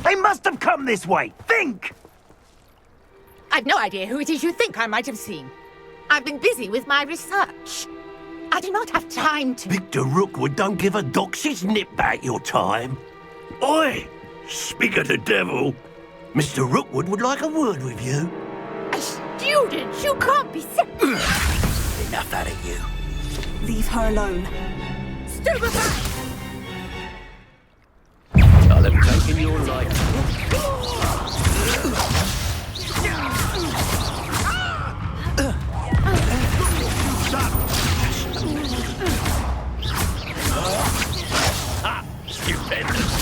They must have come this way. Think! I've no idea who it is you think I might have seen. I've been busy with my research. I do not have time to... Victor Rookwood don't give a doxy's nip back your time. Oi! Speak of the devil. Mr. Rookwood would like a word with you. A student? You can't be sick. Enough out of you. Leave her alone. Stupefy! I'll have taken your life. Stupendous.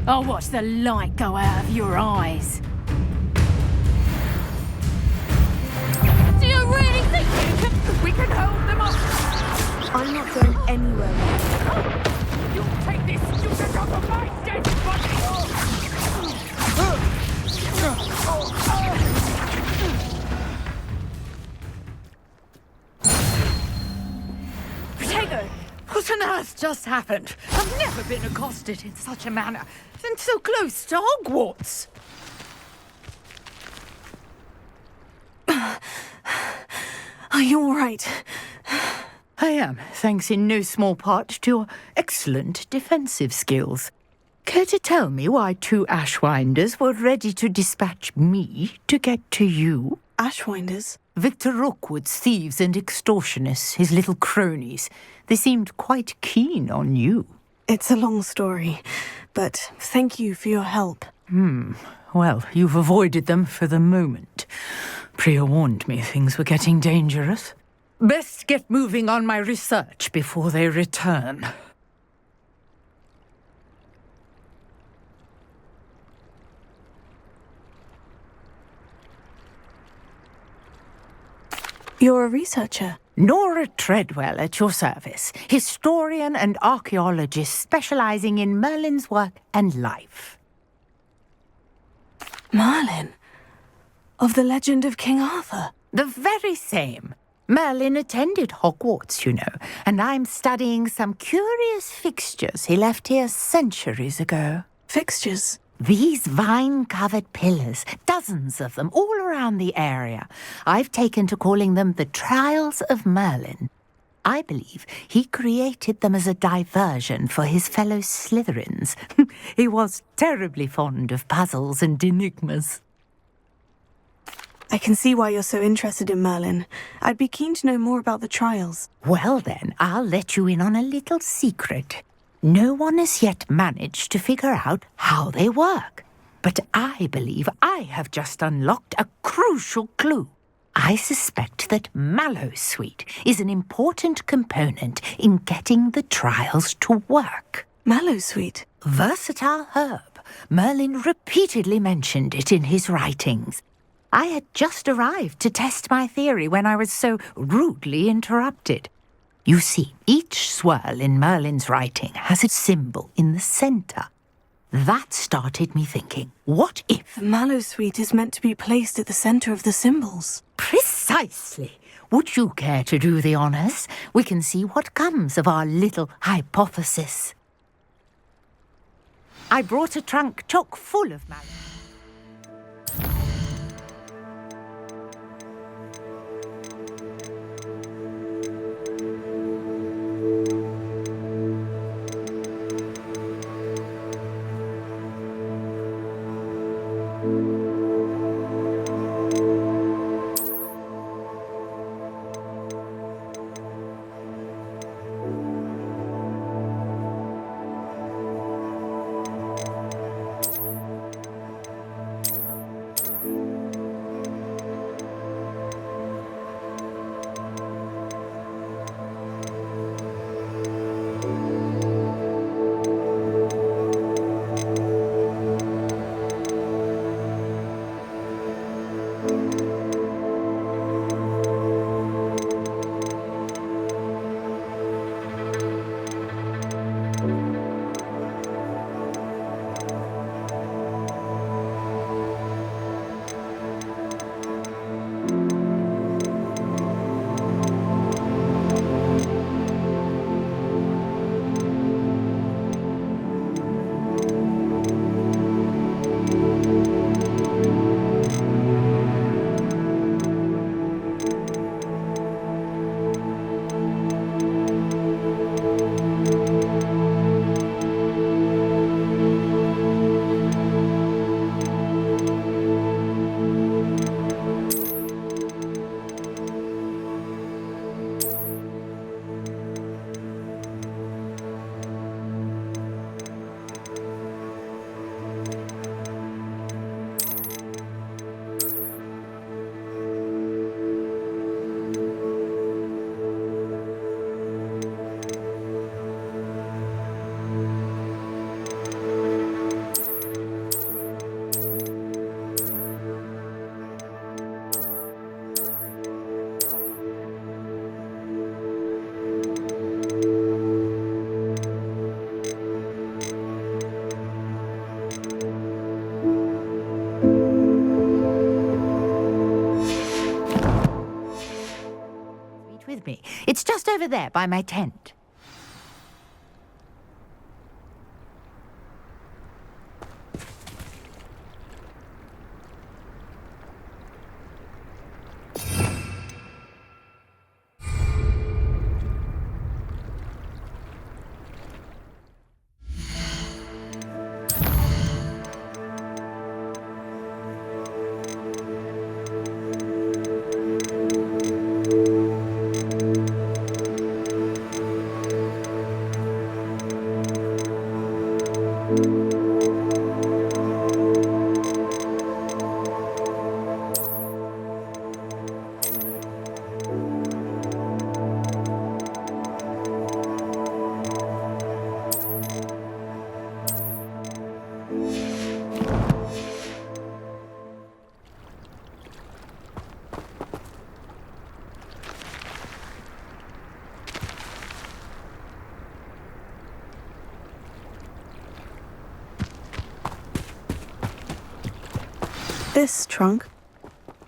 I'll watch the light go out of your eyes. Do you really think we can hold them off? I'm not going anywhere. You'll take this student off of my dead body! Protego, what on earth just happened? I've never been accosted in such a manner, and so close to Hogwarts. Are you all right? I am, thanks in no small part to your excellent defensive skills. Care to tell me why two Ashwinders were ready to dispatch me to get to you? Ashwinders? Victor Rookwood's thieves and extortionists, his little cronies. They seemed quite keen on you. It's a long story, but thank you for your help. Well, you've avoided them for the moment. Priya warned me things were getting dangerous. Best get moving on my research before they return. You're a researcher. Nora Treadwell at your service, historian and archaeologist specializing in Merlin's work and life. Merlin? Of the legend of King Arthur? The very same. Merlin attended Hogwarts, you know, and I'm studying some curious fixtures he left here centuries ago. Fixtures? These vine-covered pillars, dozens of them, all around the area. I've taken to calling them the Trials of Merlin. I believe he created them as a diversion for his fellow Slytherins. He was terribly fond of puzzles and enigmas. I can see why you're so interested in Merlin. I'd be keen to know more about the trials. Well then, I'll let you in on a little secret. No one has yet managed to figure out how they work. But I believe I have just unlocked a crucial clue. I suspect that Mallowsweet is an important component in getting the trials to work. Mallowsweet? Versatile herb. Merlin repeatedly mentioned it in his writings. I had just arrived to test my theory when I was so rudely interrupted. You see, each swirl in Merlin's writing has a symbol in the centre. That started me thinking, what if... The Mallowsweet is meant to be placed at the centre of the symbols. Precisely. Would you care to do the honours? We can see what comes of our little hypothesis. I brought a trunk chock full of Mallow. with me. It's just over there by my tent. This trunk?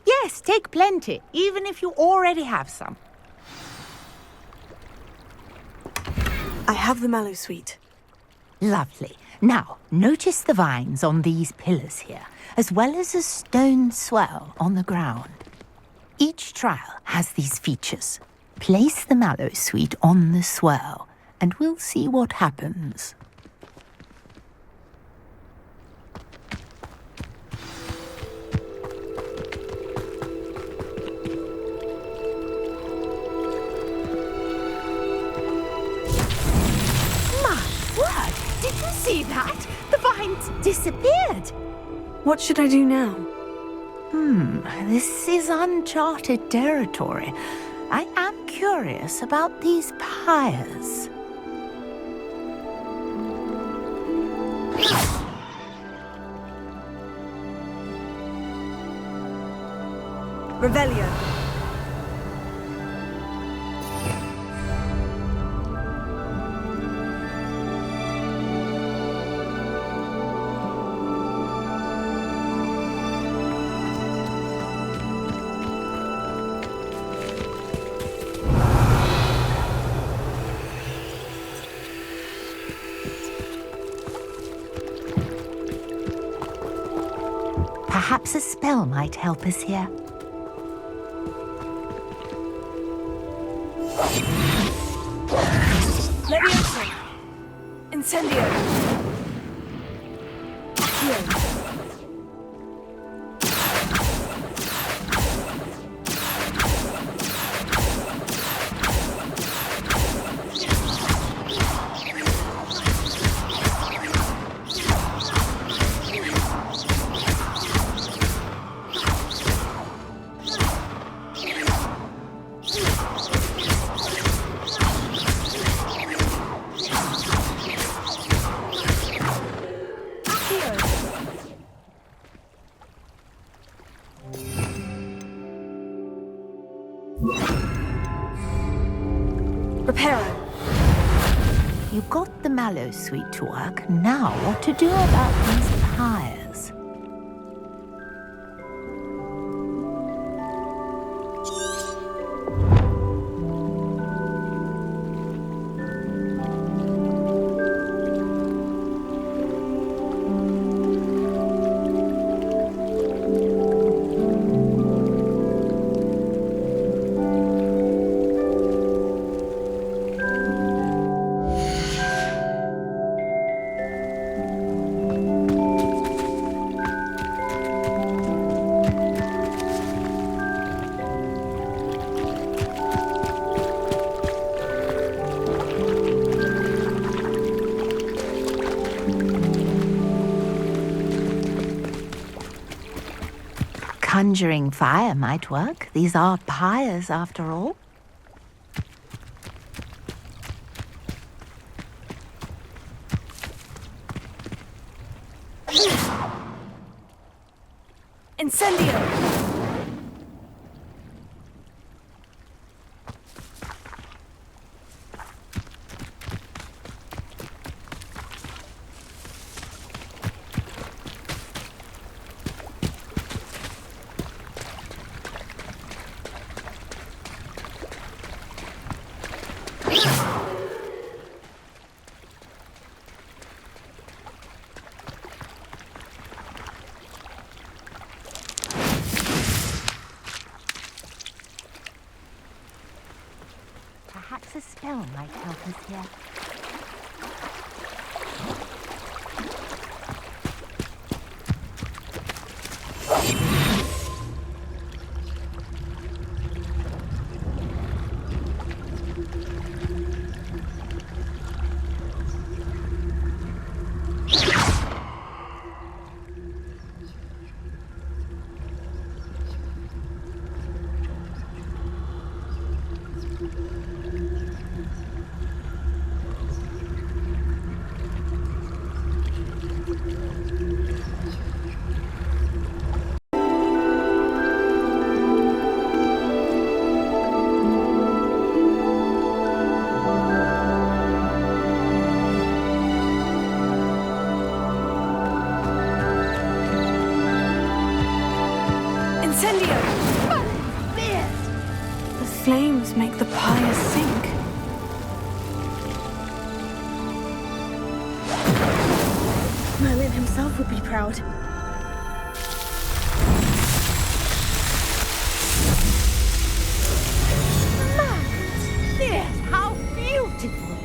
Yes, take plenty, even if you already have some. I have the mallow sweet. Lovely. Now, notice the vines on these pillars here, as well as a stone swell on the ground. Each trial has these features. Place the mallow sweet on the swell, and we'll see what happens. Did you see that? The vines disappeared. What should I do now? This is uncharted territory. I am curious about these pyres. Revelio. Perhaps a spell might help us here. Leviosa. Incendio. Accio. Reparo. You got the mallow sweet to work. Now what to do about these pyres? Conjuring fire might work. These are pyres, after all. Incendio. Perhaps a spell might help us here. The flames make the pyre sink. Merlin himself would be proud. Yes, how beautiful!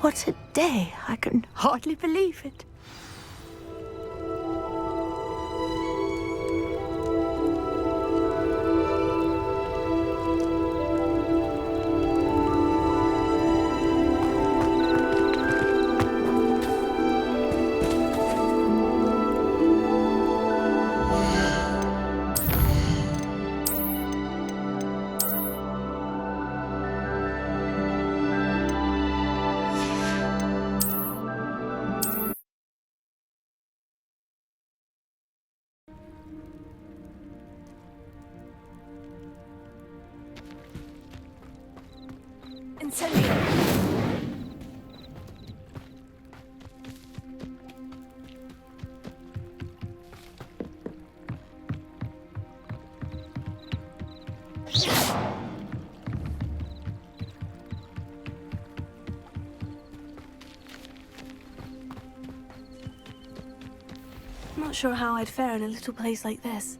What a day! I can hardly believe it. Incendio! Not sure how I'd fare in a little place like this.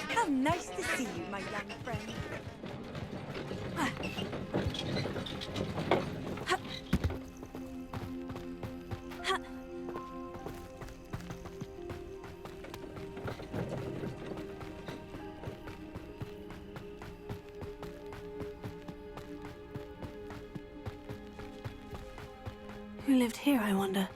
How nice to see you, my young friend. Who lived here, I wonder?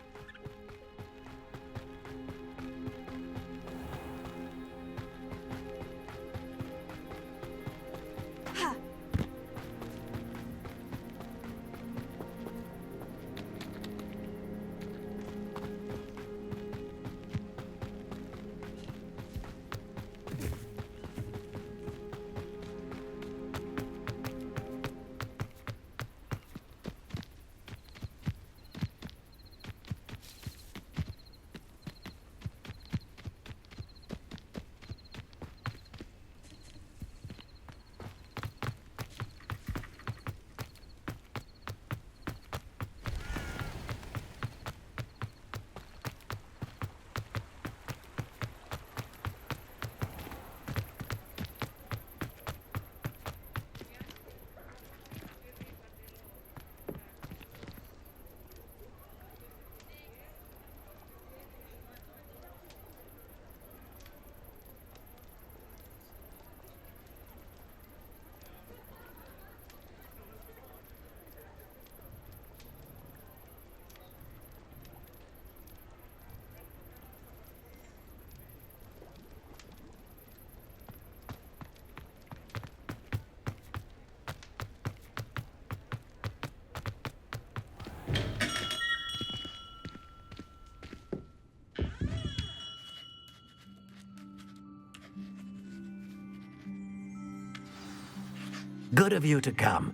Good of you to come.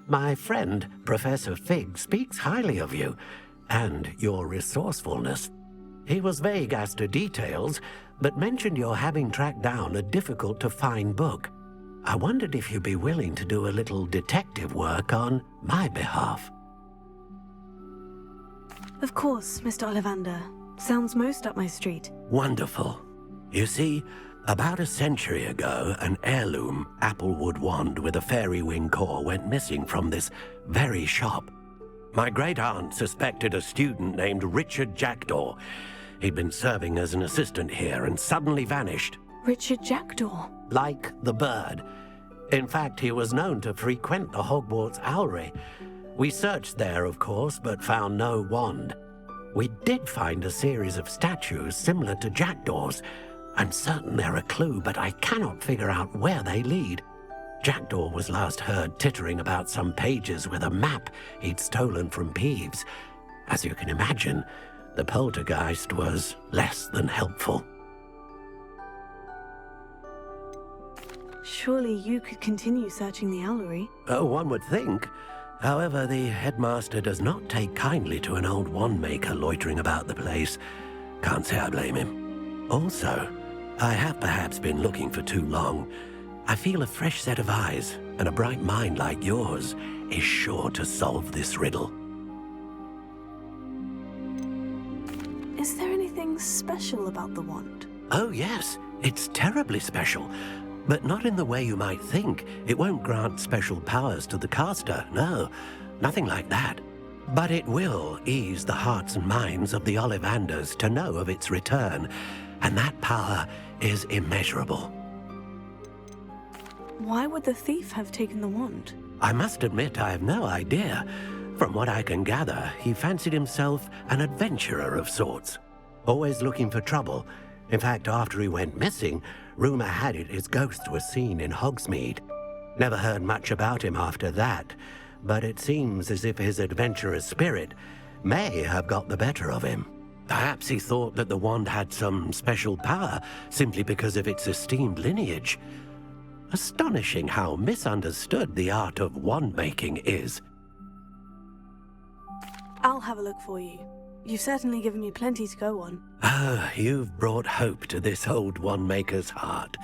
My friend, Professor Fig, speaks highly of you and your resourcefulness. He was vague as to details, but mentioned your having tracked down a difficult-to-find book. I wondered if you'd be willing to do a little detective work on my behalf. Of course, Mr. Ollivander. Sounds most up my street. Wonderful. You see, about a century ago, an heirloom applewood wand with a fairy wing core went missing from this very shop. My great-aunt suspected a student named Richard Jackdaw. He'd been serving as an assistant here and suddenly vanished. Richard Jackdaw. Like the bird. In fact, he was known to frequent the Hogwarts Owlery. We searched there, of course, but found no wand. We did find a series of statues similar to Jackdaw's. I'm certain they're a clue, but I cannot figure out where they lead. Jackdaw was last heard tittering about some pages with a map he'd stolen from Peeves. As you can imagine, the poltergeist was less than helpful. Surely you could continue searching the Owlery. Oh, one would think. However, the headmaster does not take kindly to an old wand-maker loitering about the place. Can't say I blame him. Also, I have perhaps been looking for too long. I feel a fresh set of eyes and a bright mind like yours is sure to solve this riddle. Is there anything special about the wand? Oh, yes. It's terribly special. But not in the way you might think. It won't grant special powers to the caster, no. Nothing like that. But it will ease the hearts and minds of the Ollivanders to know of its return. And that power is immeasurable. Why would the thief have taken the wand? I must admit I have no idea. From what I can gather, he fancied himself an adventurer of sorts. Always looking for trouble. In fact, after he went missing, rumor had it his ghost was seen in Hogsmeade. Never heard much about him after that, but it seems as if his adventurous spirit may have got the better of him. Perhaps he thought that the wand had some special power simply because of its esteemed lineage. Astonishing how misunderstood the art of wand-making is. I'll have a look for you. You've certainly given me plenty to go on. Ah, you've brought hope to this old wand-maker's heart.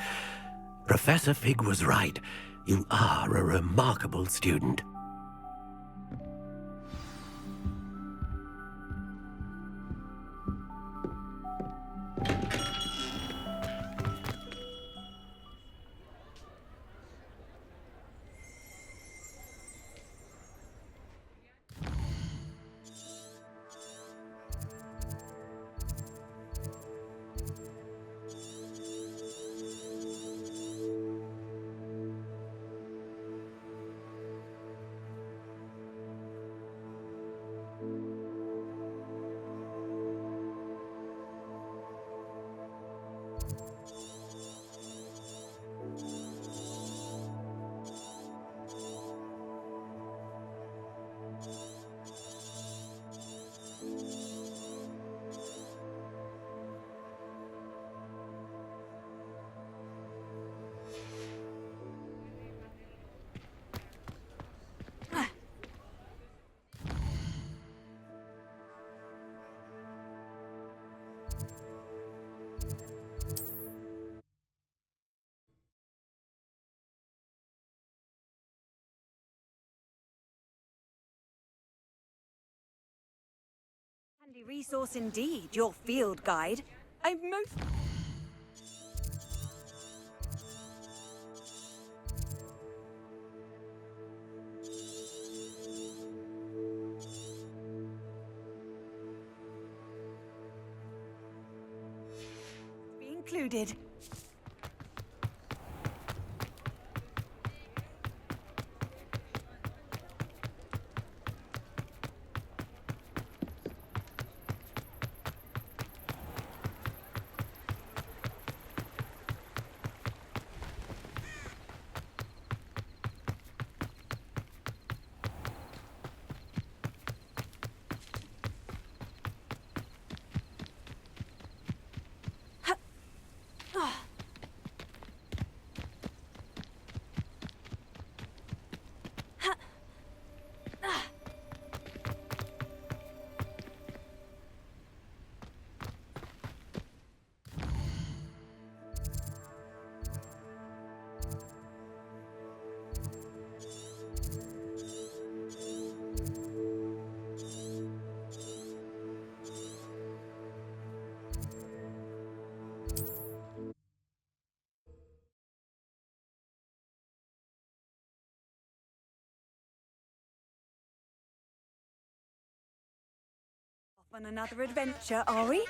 Professor Fig was right. You are a remarkable student. Handy resource indeed, your field guide. I'm most... be included. On another adventure, are we?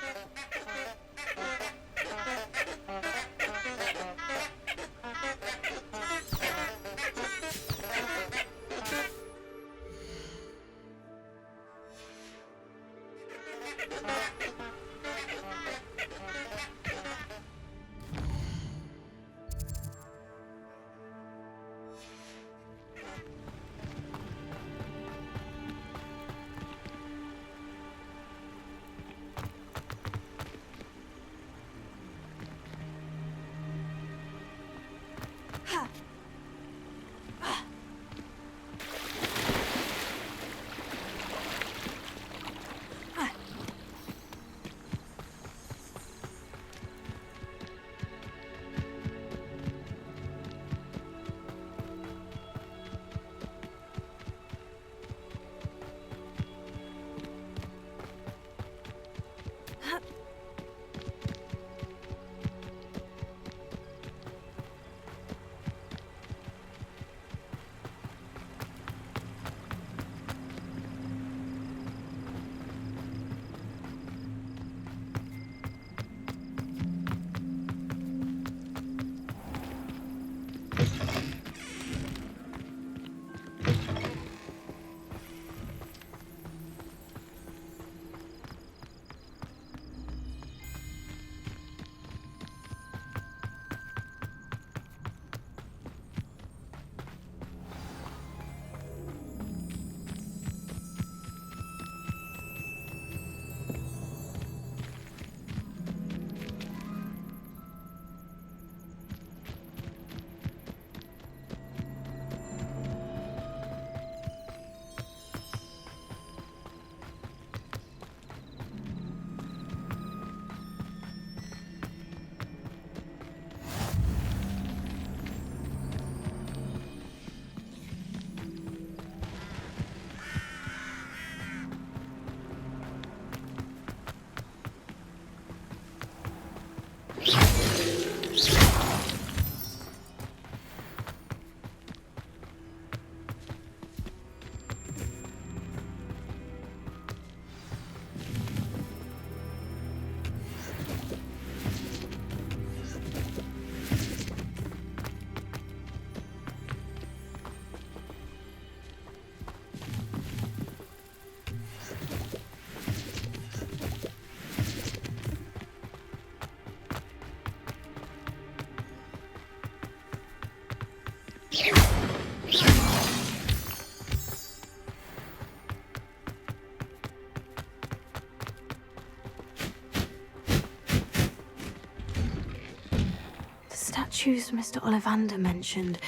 Statues Mr. Ollivander mentioned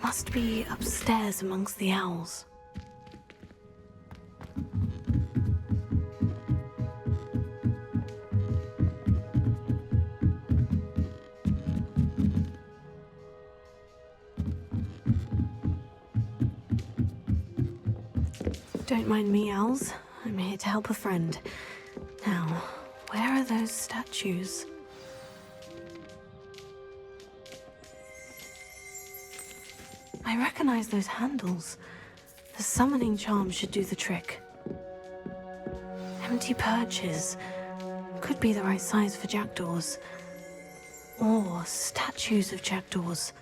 must be upstairs amongst the owls. Don't mind me, owls. I'm here to help a friend. Now, where are those statues? I recognize those handles. The summoning charm should do the trick. Empty perches. Could be the right size for jackdaws. Or statues of jackdaws.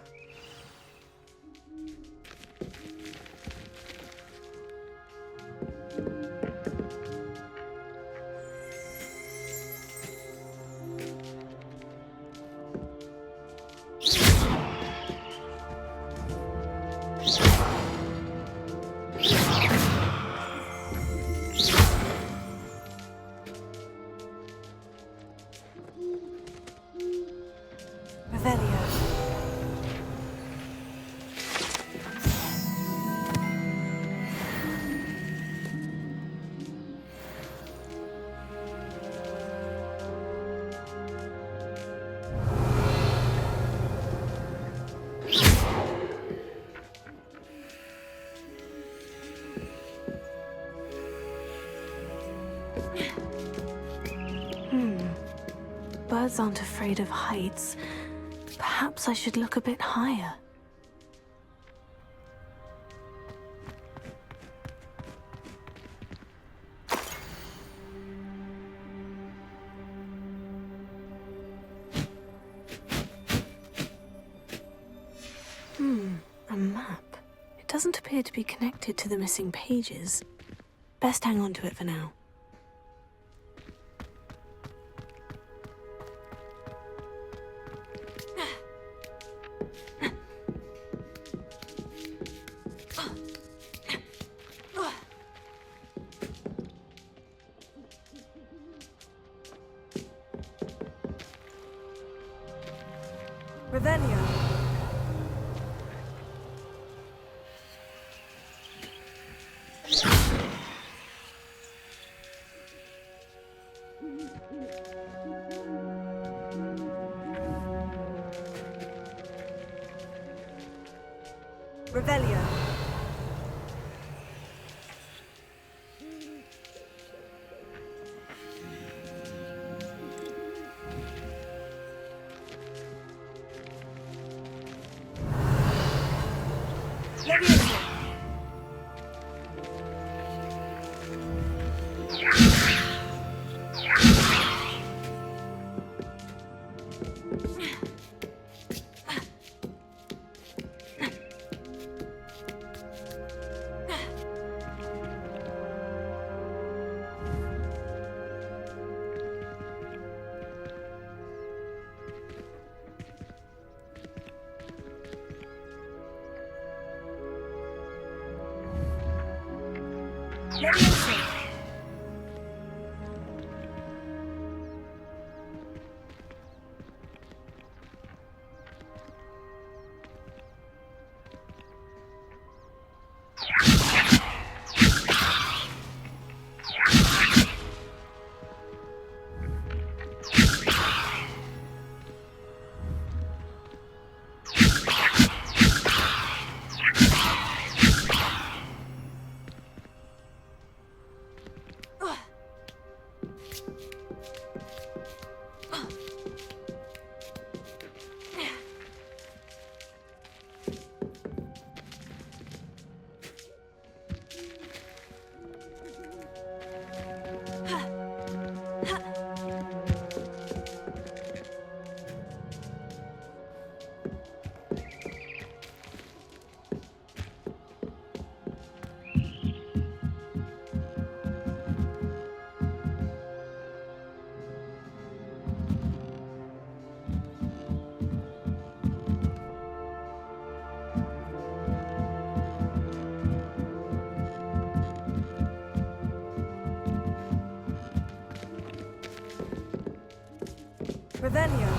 Birds aren't afraid of heights. Perhaps I should look a bit higher. doesn't appear to be connected to the missing pages. Best hang on to it for now. Revelio. Revelio. Levioso. Levioso. Revelio.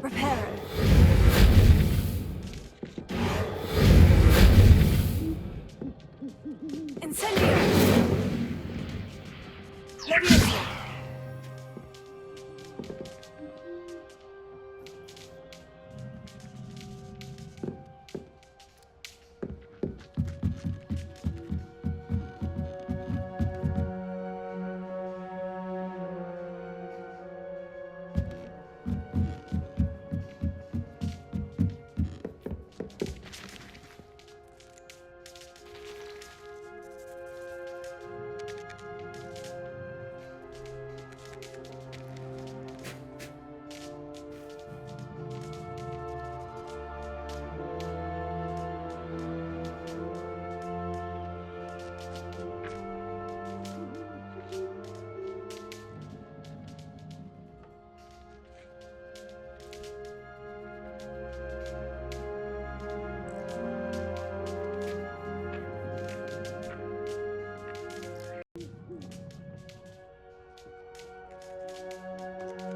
Reparo. Incendio. Levioso.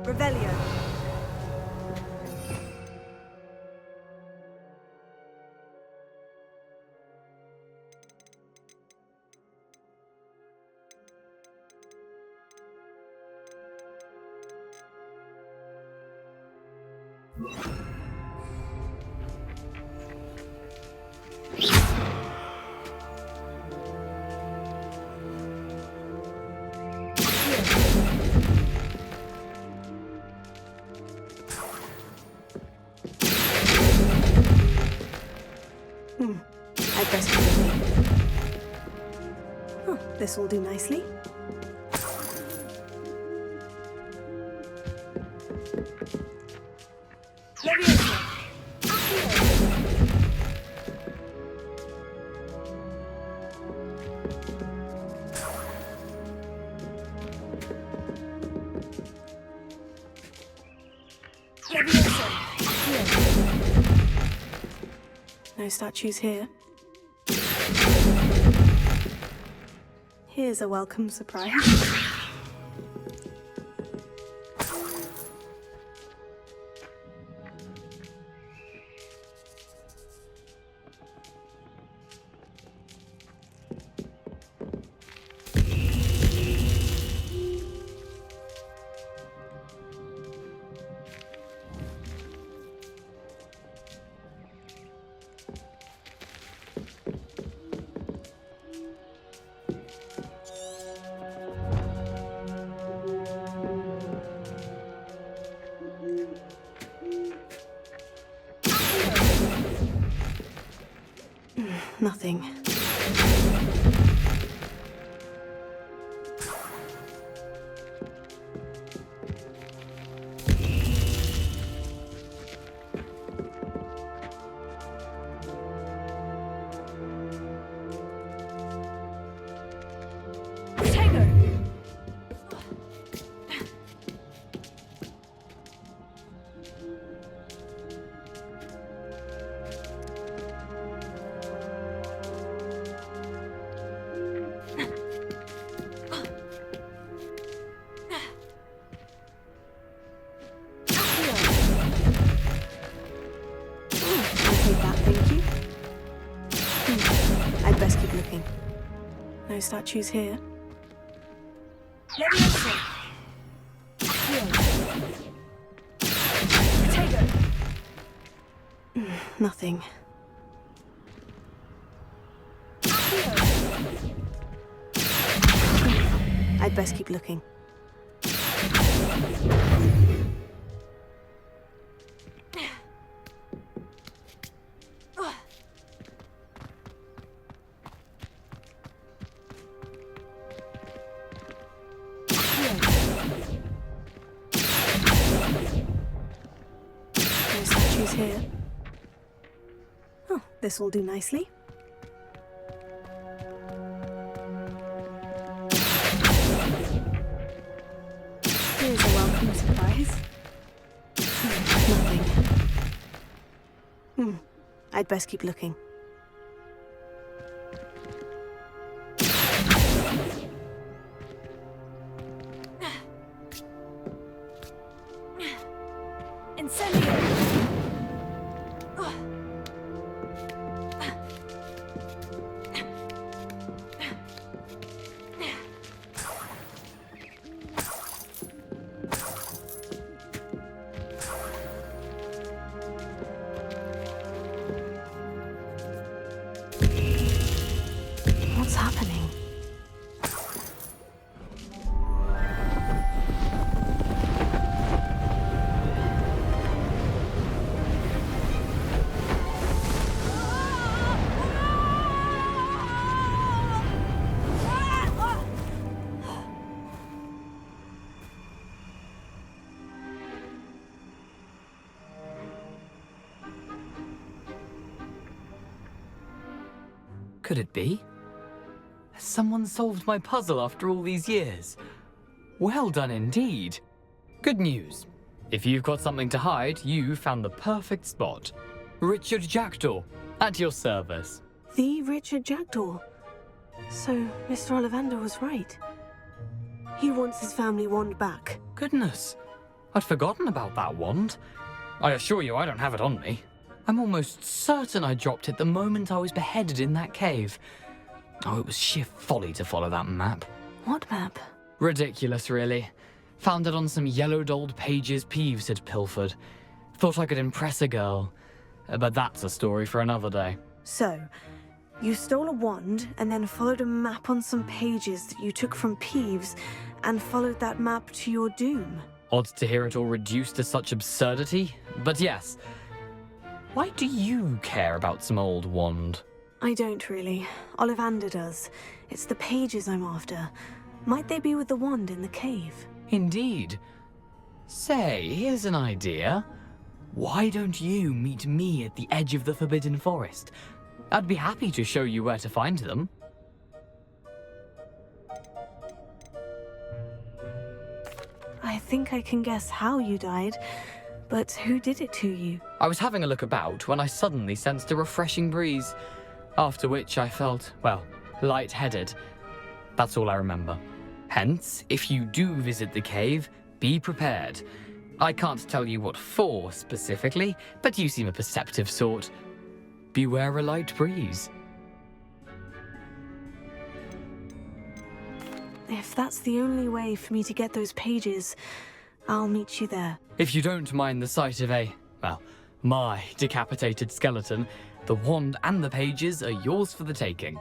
Revelio. I best be looking. Oh, this will do nicely. Levioso. Levioso. No statues here. Here's a welcome surprise. Nothing. No statues here. Levioso. Potato. Nothing. I'd best keep looking. No statues here. Oh, this will do nicely. Here's a welcome surprise. Nothing. I'd best keep looking. Incendio! What's happening? Could it be? Has someone solved my puzzle after all these years? Well done indeed. Good news. If you've got something to hide, you found the perfect spot. Richard Jackdaw, at your service. The Richard Jackdaw. So, Mr. Ollivander was right. He wants his family wand back. Goodness, I'd forgotten about that wand. I assure you I don't have it on me. I'm almost certain I dropped it the moment I was beheaded in that cave. Oh, it was sheer folly to follow that map. What map? Ridiculous, really. Found it on some yellowed old pages Peeves had pilfered. Thought I could impress a girl. But that's a story for another day. So, you stole a wand and then followed a map on some pages that you took from Peeves and followed that map to your doom. Odd to hear it all reduced to such absurdity, but yes. Why do you care about some old wand? I don't really. Ollivander does. It's the pages I'm after. Might they be with the wand in the cave? Indeed. Say, here's an idea. Why don't you meet me at the edge of the Forbidden Forest? I'd be happy to show you where to find them. I think I can guess how you died, but who did it to you? I was having a look about when I suddenly sensed a refreshing breeze, after which I felt, well, lightheaded. That's all I remember. Hence, if you do visit the cave, be prepared. I can't tell you what for specifically, but you seem a perceptive sort. Beware a light breeze. If that's the only way for me to get those pages, I'll meet you there. If you don't mind the sight of my decapitated skeleton, the wand and the pages are yours for the taking.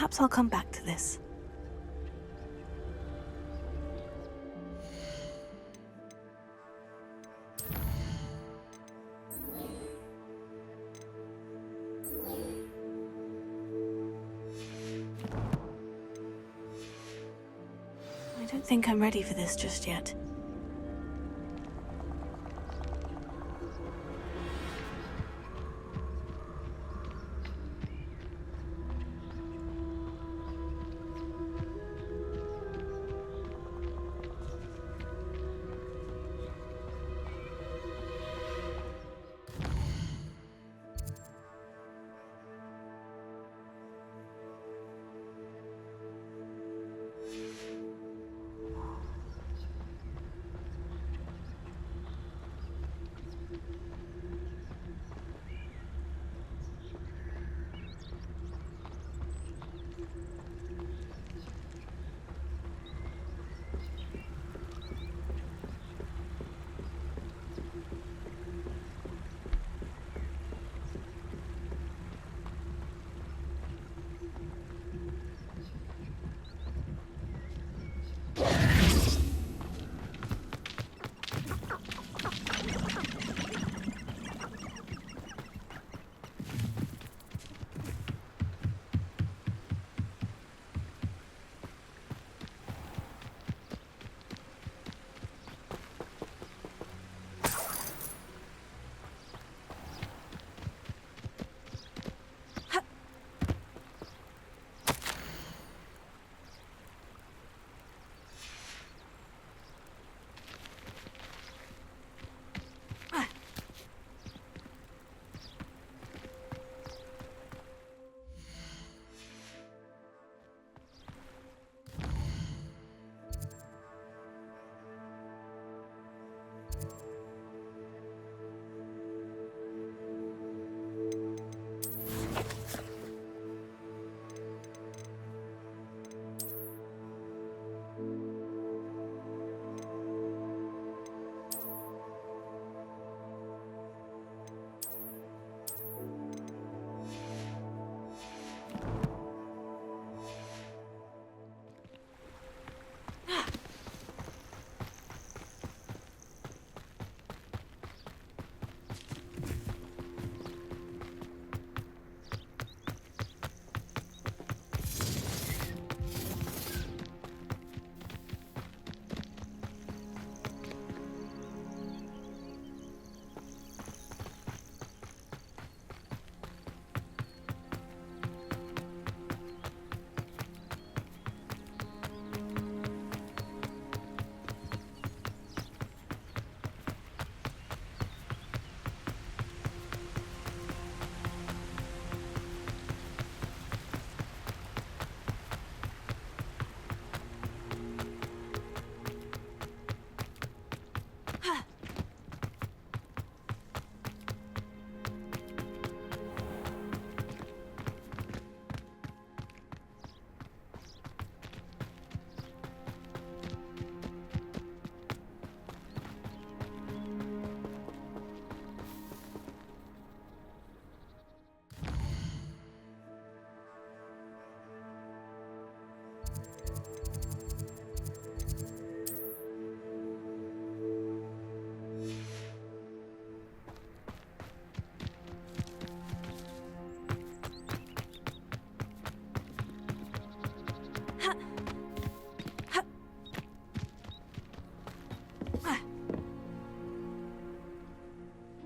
Perhaps I'll come back to this. I don't think I'm ready for this just yet.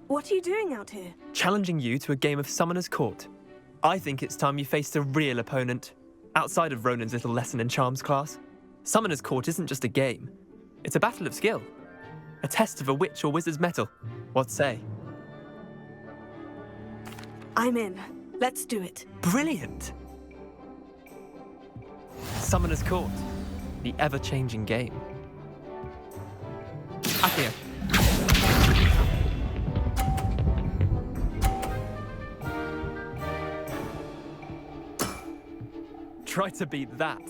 What are you doing out here? Challenging you to a game of Summoner's Court. I think it's time you faced a real opponent, outside of Ronan's little lesson in charms class. Summoner's Court isn't just a game. It's a battle of skill. A test of a witch or wizard's mettle. What say? I'm in. Let's do it. Brilliant! Summoner's Court. The ever-changing game. Accio. Try to beat that.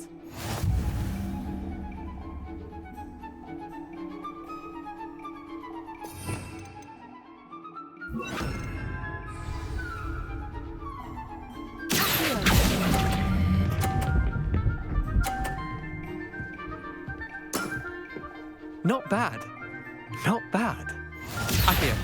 Not bad. Not bad. Akio.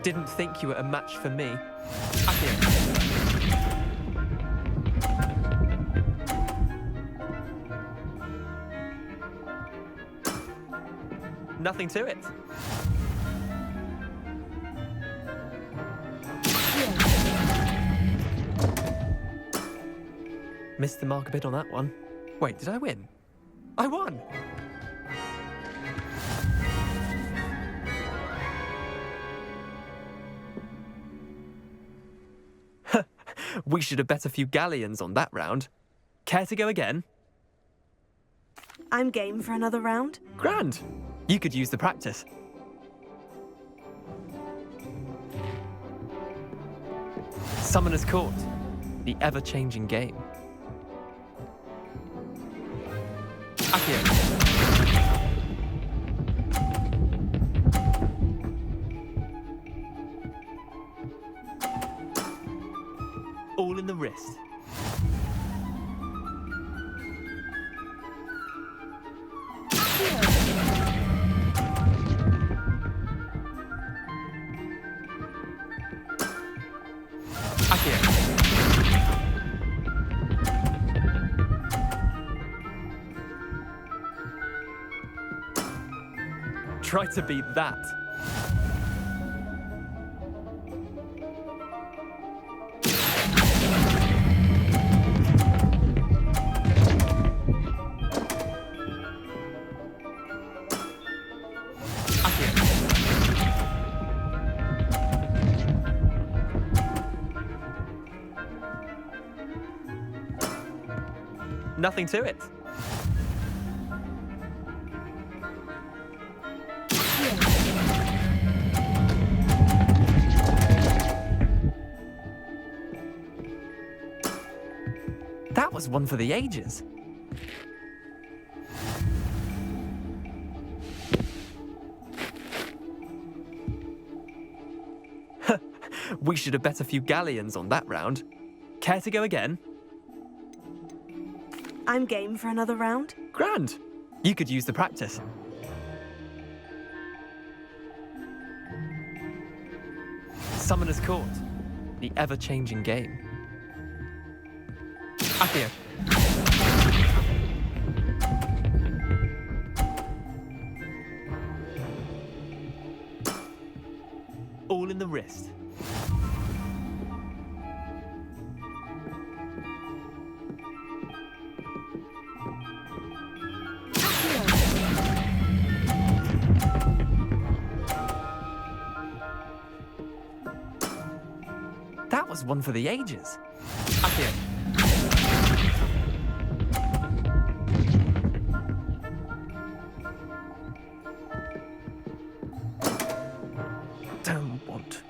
Didn't think you were a match for me. Akio. Nothing to it. Missed the mark a bit on that one. Wait, did I win? I won! We should have bet a few galleons on that round. Care to go again? I'm game for another round. Grand! You could use the practice. Summoner's Court, the ever-changing game. Akio. All in the wrist. Try to beat that. Nothing to it. That was one for the ages. We should have bet a few galleons on that round. Care to go again? I'm game for another round. Grand! You could use the practice. Summoner's Court, the ever-changing game. Akio. All in the wrist. That was one for the ages. Akio. Don't want.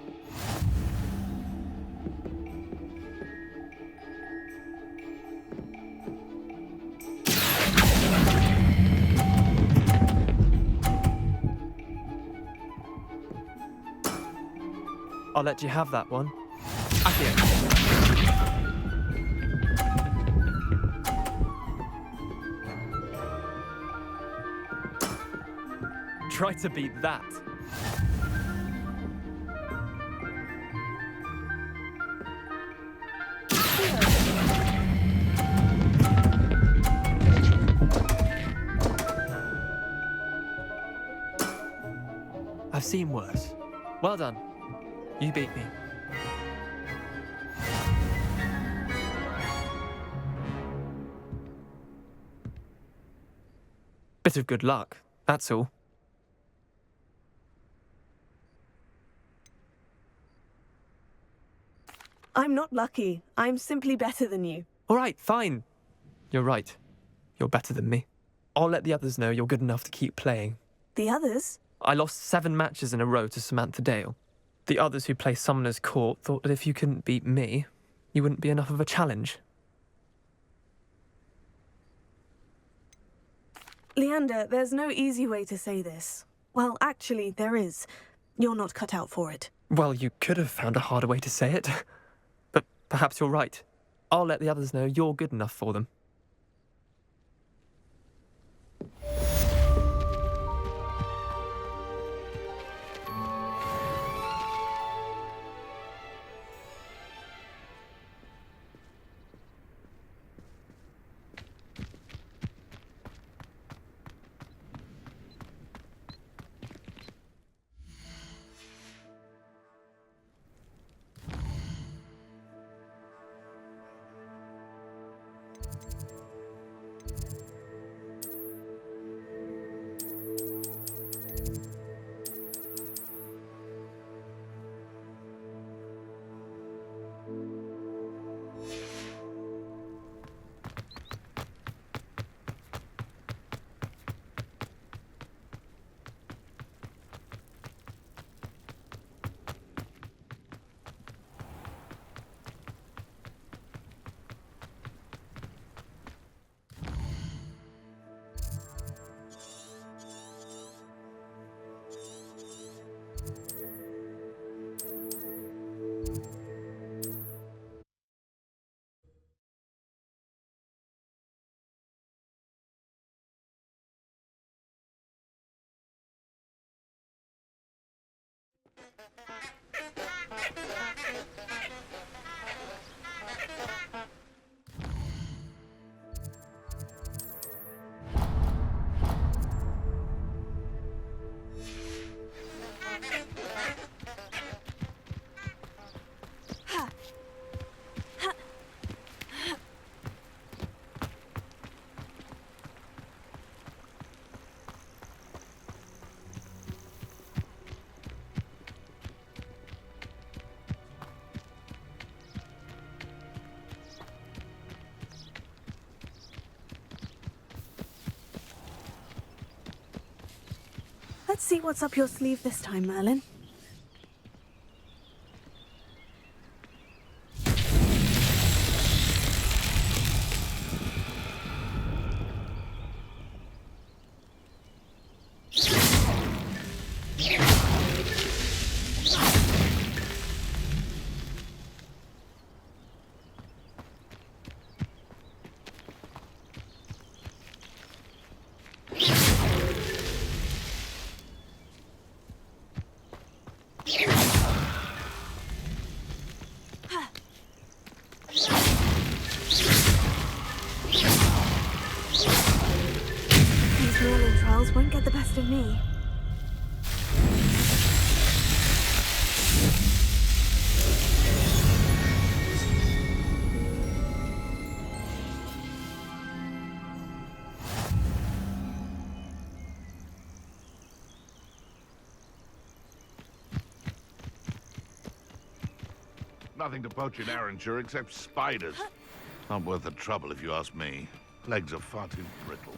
I'll let you have that one. Akio. Try to beat that. I've seen worse. Well done. You beat me. Bit of good luck, that's all. I'm not lucky. I'm simply better than you. All right, fine. You're right. You're better than me. I'll let the others know you're good enough to keep playing. The others? I lost 7 matches in a row to Samantha Dale. The others who play Summoner's Court thought that if you couldn't beat me, you wouldn't be enough of a challenge. Leander, there's no easy way to say this. Well, actually, there is. You're not cut out for it. Well, you could have found a harder way to say it. But perhaps you're right. I'll let the others know you're good enough for them. Let's see what's up your sleeve this time, Merlin. These Merlin trials won't get the best of me. Nothing to poach in Arrangeur except spiders. Not worth the trouble if you ask me. Legs are far too brittle.